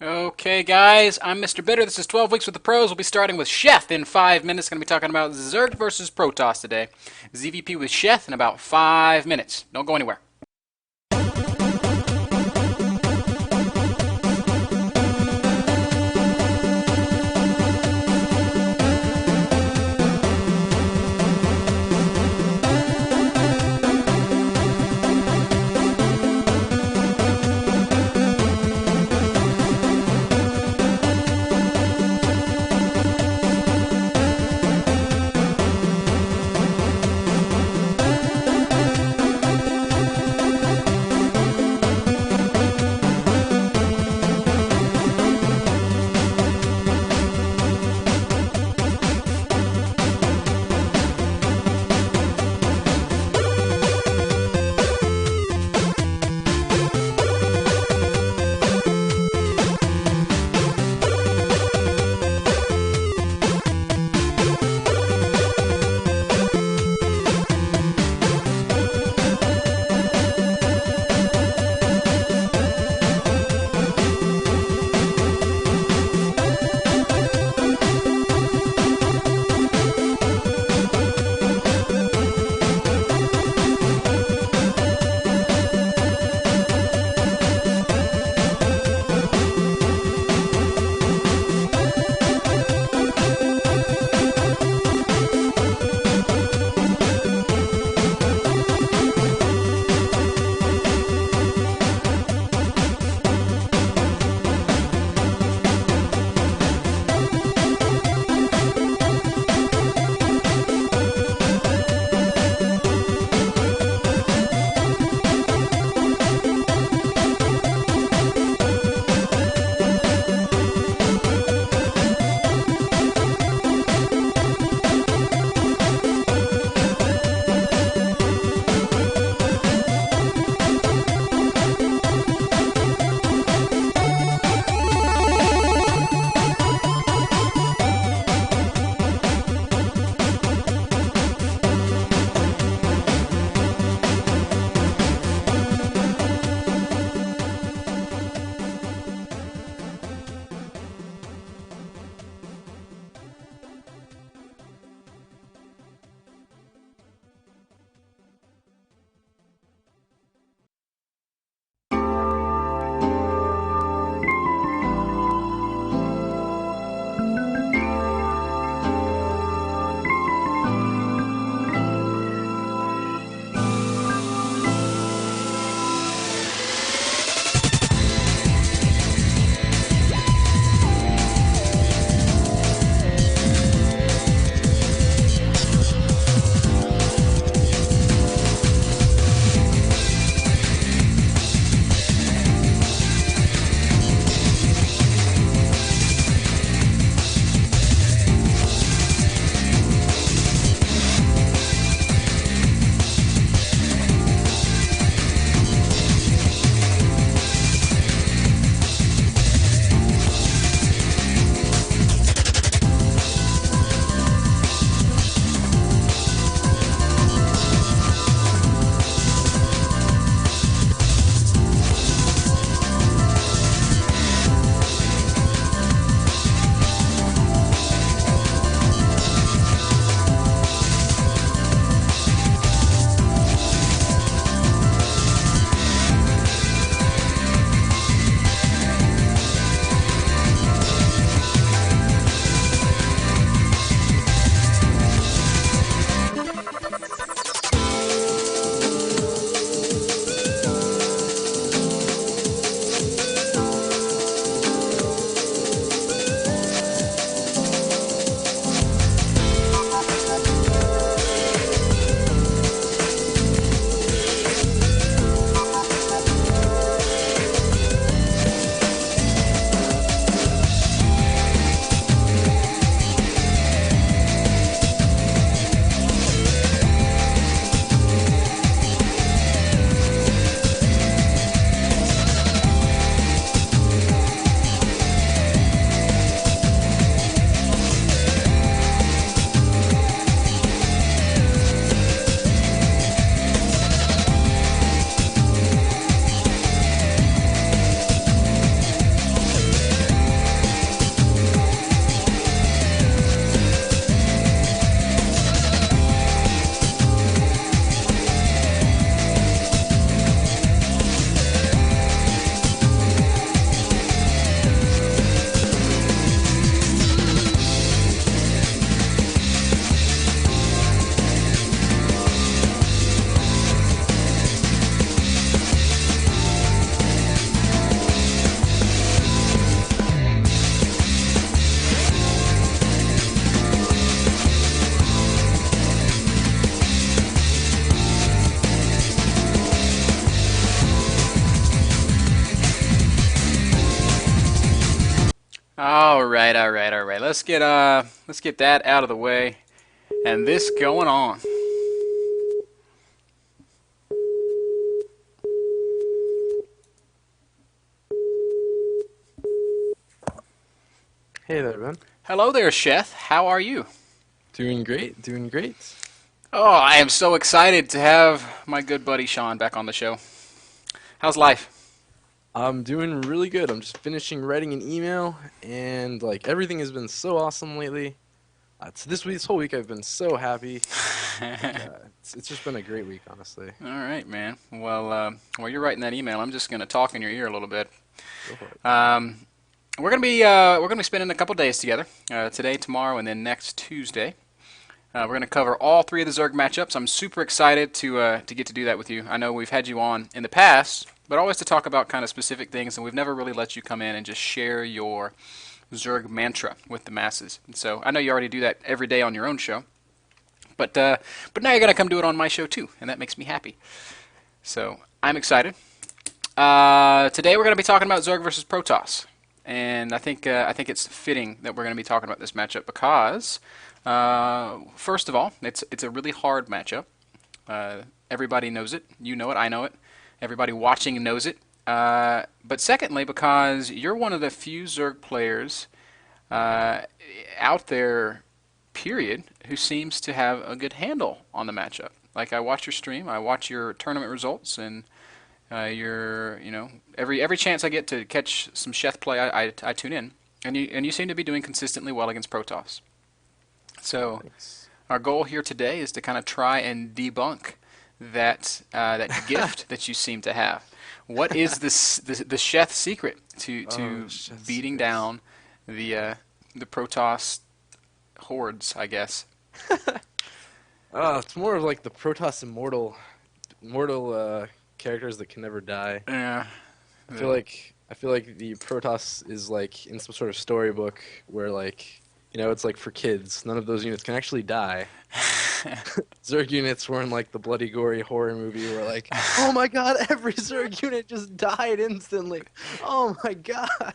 Okay, guys, I'm Mr. Bitter. This is 12 Weeks with the Pros. We'll be starting with Sheth in 5 minutes. Going to be talking about Zerg versus Protoss today. ZvP with Sheth in about 5 minutes. Don't go anywhere. All right, all right, all right. Let's get that out of the way and this going on. Hey there, Ben. Hello there, Sheth. How are you? Doing great, doing great. Oh, I am so excited to have my good buddy Sean back on the show. How's life? I'm doing really good. I'm just finishing writing an email, and like everything has been so awesome lately. This whole week, I've been so happy. It's just been a great week, honestly. All right, man. While you're writing that email, I'm just gonna talk in your ear a little bit. Go for it. We're gonna be spending a couple days together. Today, tomorrow, and then next Tuesday. We're going to cover all three of the Zerg matchups. I'm super excited to get to do that with you. I know we've had you on in the past, but always to talk about kind of specific things, and we've never really let you come in and just share your Zerg mantra with the masses. And so I know you already do that every day on your own show, but now you're going to come do it on my show too, and that makes me happy. So I'm excited. Today we're going to be talking about Zerg versus Protoss, and I think it's fitting that we're going to be talking about this matchup because. First of all, it's a really hard matchup. Everybody knows it. You know it. I know it. Everybody watching knows it. But secondly, because you're one of the few Zerg players out there, period, who seems to have a good handle on the matchup. Like I watch your stream, I watch your tournament results, and every chance I get to catch some Sheth play, I tune in, and you seem to be doing consistently well against Protoss. So Thanks. our goal here today is to kind of try and debunk that gift that you seem to have. What is the Sheth secret to Sheth beating secrets. down the Protoss hordes, I guess? It's more of like the Protoss immortal characters that can never die. Yeah. I feel like the Protoss is like in some sort of storybook where it's like for kids. None of those units can actually die. Zerg units were in like the bloody gory horror movie where like, oh my god, every Zerg unit just died instantly. Oh my god.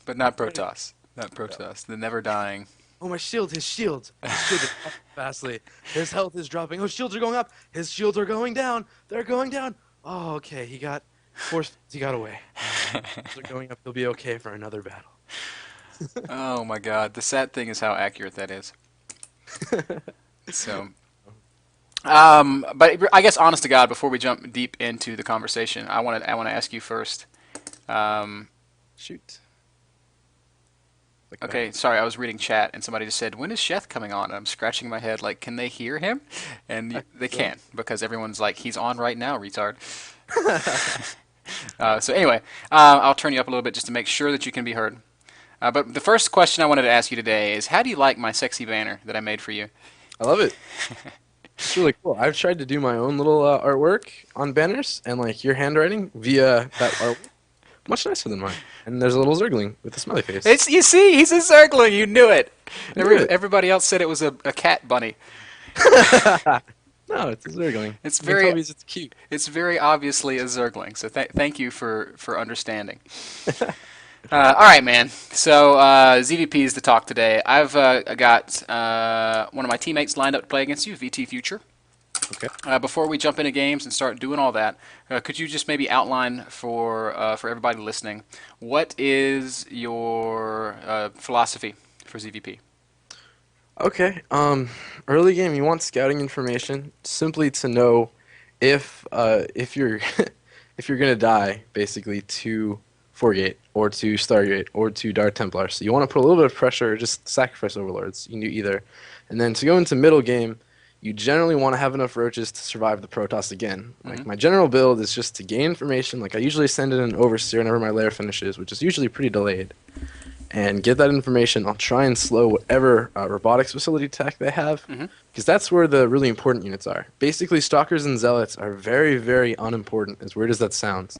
But not Protoss. Not Protoss. The never dying. Oh my shield, his shield. His shield is dropping fastly. His health is dropping. Oh, shields are going up. His shields are going down. They're going down. Oh, okay. He got away. Shields are going up. He'll be okay for another battle. Oh my God. The sad thing is how accurate that is. So, but I guess honest to God, before we jump deep into the conversation, I want to ask you first. Shoot. Okay, sorry, I was reading chat and somebody just said, "When is Sheth coming on?" And I'm scratching my head like, can they hear him? And they can't because everyone's like, "He's on right now, retard." So anyway, I'll turn you up a little bit just to make sure that you can be heard. But the first question I wanted to ask you today is, how do you like my sexy banner that I made for you? I love it. It's really cool. I've tried to do my own little artwork on banners, and like your handwriting via that artwork, much nicer than mine. And there's a little Zergling with a smiley face. You see, he's a Zergling. You knew it. I knew it. Everybody else said it was a cat bunny. No, it's a Zergling. It's You can very tell me it's cute. It's very obviously a Zergling. So thank you for understanding. All right, man. So ZvP is the talk today. I've got one of my teammates lined up to play against you, VT Future. Okay. Before we jump into games and start doing all that, could you just maybe outline for everybody listening, what is your philosophy for ZvP? Okay. Early game, you want scouting information simply to know if you're if you're gonna die basically to Forgate or to Stargate or to Dark Templar. So you want to put a little bit of pressure, or just sacrifice Overlords. You can do either. And then to go into middle game, you generally want to have enough roaches to survive the Protoss again. Like my general build is just to gain information. Like I usually send in an Overseer whenever my lair finishes, which is usually pretty delayed. And get that information. I'll try and slow whatever robotics facility tech they have, because that's where the really important units are. Basically, Stalkers and Zealots are very, very unimportant, as weird as that sounds,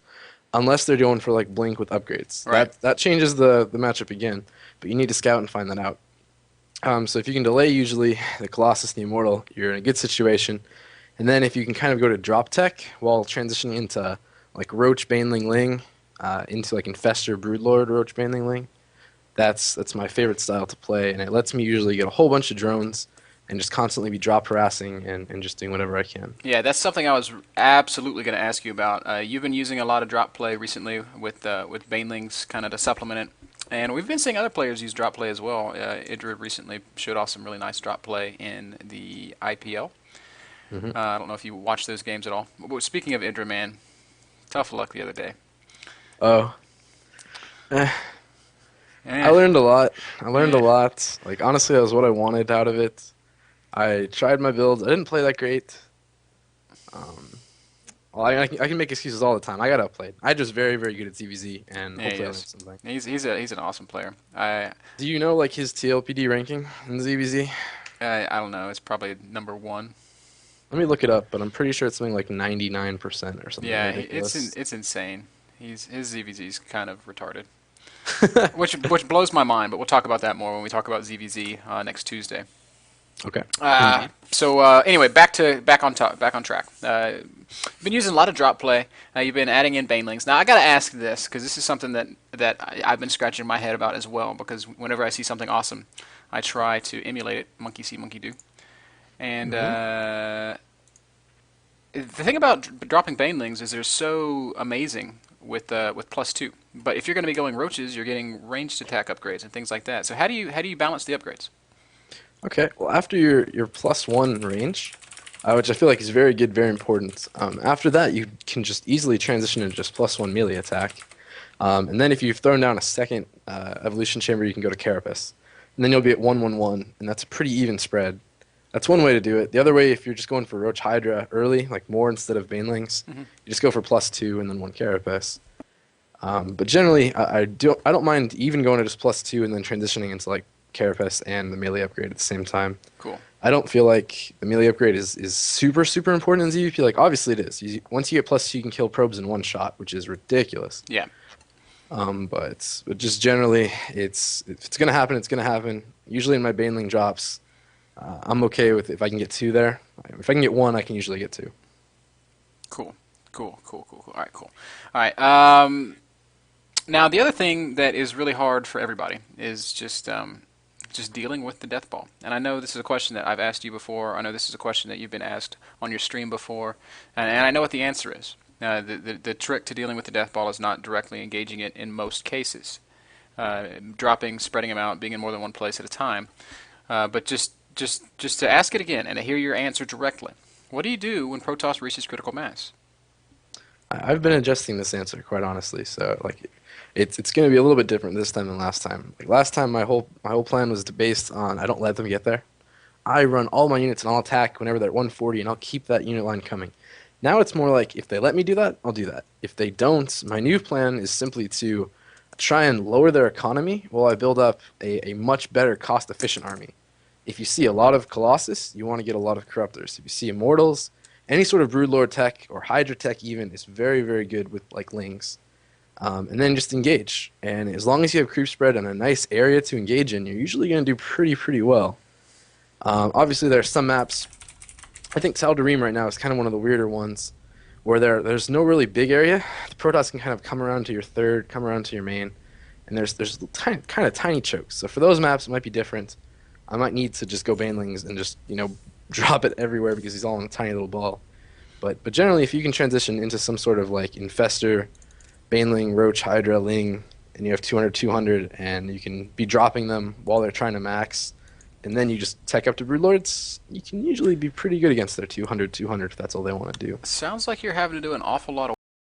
unless they're going for like Blink with upgrades. Right. That changes the matchup again, but you need to scout and find that out. So if you can delay usually the Colossus, the Immortal, you're in a good situation. And then if you can kind of go to drop tech while transitioning into like Roach, Baneling, Ling, into like Infestor, Broodlord, Roach, Baneling, Ling, That's my favorite style to play, and it lets me usually get a whole bunch of drones and just constantly be drop harassing and just doing whatever I can. Yeah, that's something I was absolutely going to ask you about. You've been using a lot of drop play recently with banelings, kind of to supplement it, and we've been seeing other players use drop play as well. Idra recently showed off some really nice drop play in the IPL. Hmm. I don't know if you watched those games at all. But speaking of Idra, man, tough luck the other day. Oh, eh, I Eh, learned a lot. I learned a eh. lot. Like honestly, that was what I wanted out of it. I tried my builds. I didn't play that great. Um, well, I can make excuses all the time. I got outplayed. I just very, very good at ZvZ, and Yeah, he hopefully I learned is. something. He's an awesome player. Do you know like his TLPD ranking in ZvZ? I don't know. It's probably number one. Let me look it up, but I'm pretty sure it's something like 99% or something Yeah, ridiculous. it's insane. His ZVZ's kind of retarded, which blows my mind. But we'll talk about that more when we talk about ZVZ next Tuesday. Okay. Anyway, back on track. You've been using a lot of drop play. You've been adding in banelings. Now I gotta ask this because this is something that I've been scratching my head about as well. Because whenever I see something awesome, I try to emulate it. Monkey see, monkey do. And Hmm. the thing about dropping banelings is they're so amazing with +2. But if you're going to be going roaches, you're getting ranged attack upgrades and things like that. So how do you balance the upgrades? Okay. Well, after your +1 range, which I feel like is very good, very important. After that, you can just easily transition into just +1 melee attack. And then if you've thrown down a second evolution chamber, you can go to Carapace. And then you'll be at 1-1-1, and that's a pretty even spread. That's one way to do it. The other way, if you're just going for Roach Hydra early, like more instead of Banelings, Hmm. you just go for +2 and then 1 Carapace. But generally, I don't mind even going to just +2 and then transitioning into like Carapace and the melee upgrade at the same time. Cool. I don't feel like the melee upgrade is super, super important in ZvP. Like, obviously it is. Once you get +2, you can kill probes in one shot, which is ridiculous. Yeah. But just generally, if it's going to happen, it's going to happen. Usually in my Baneling drops, I'm okay with if I can get 2 there. If I can get 1, I can usually get 2. Cool. Cool. All right. Cool. All right. Now the other thing that is really hard for everybody is just dealing with the death ball. And I know this is a question that I've asked you before. I know this is a question that you've been asked on your stream before, and I know what the answer is. The trick to dealing with the death ball is not directly engaging it in most cases. Dropping, spreading them out, being in more than one place at a time. But just to ask it again and to hear your answer directly. What do you do when Protoss reaches critical mass? I've been adjusting this answer quite honestly, so like it's going to be a little bit different this time than last time. Like last time, my whole plan was based on I don't let them get there. I run all my units and I'll attack whenever they're at 140, and I'll keep that unit line coming. Now it's more like if they let me do that, I'll do that. If they don't, my new plan is simply to try and lower their economy while I build up a much better cost-efficient army. If you see a lot of Colossus, you want to get a lot of Corruptors. If you see Immortals, any sort of Broodlord tech or Hydra tech even is very, very good with like Lings. And then just engage. And as long as you have creep spread and a nice area to engage in, you're usually going to do pretty, pretty well. Obviously, there are some maps. I think Tal'Darim right now is kind of one of the weirder ones where there's no really big area. The Protoss can kind of come around to your third, come around to your main, and there's kind of tiny chokes. So for those maps, it might be different. I might need to just go Banelings and just drop it everywhere because he's all in a tiny little ball. But generally, if you can transition into some sort of like Infestor, Baneling, Roach, Hydra, Ling, and you have 200, 200, and you can be dropping them while they're trying to max, and then you just tech up to Broodlords, you can usually be pretty good against their 200, 200 if that's all they want to do. Sounds like you're having to do an awful lot of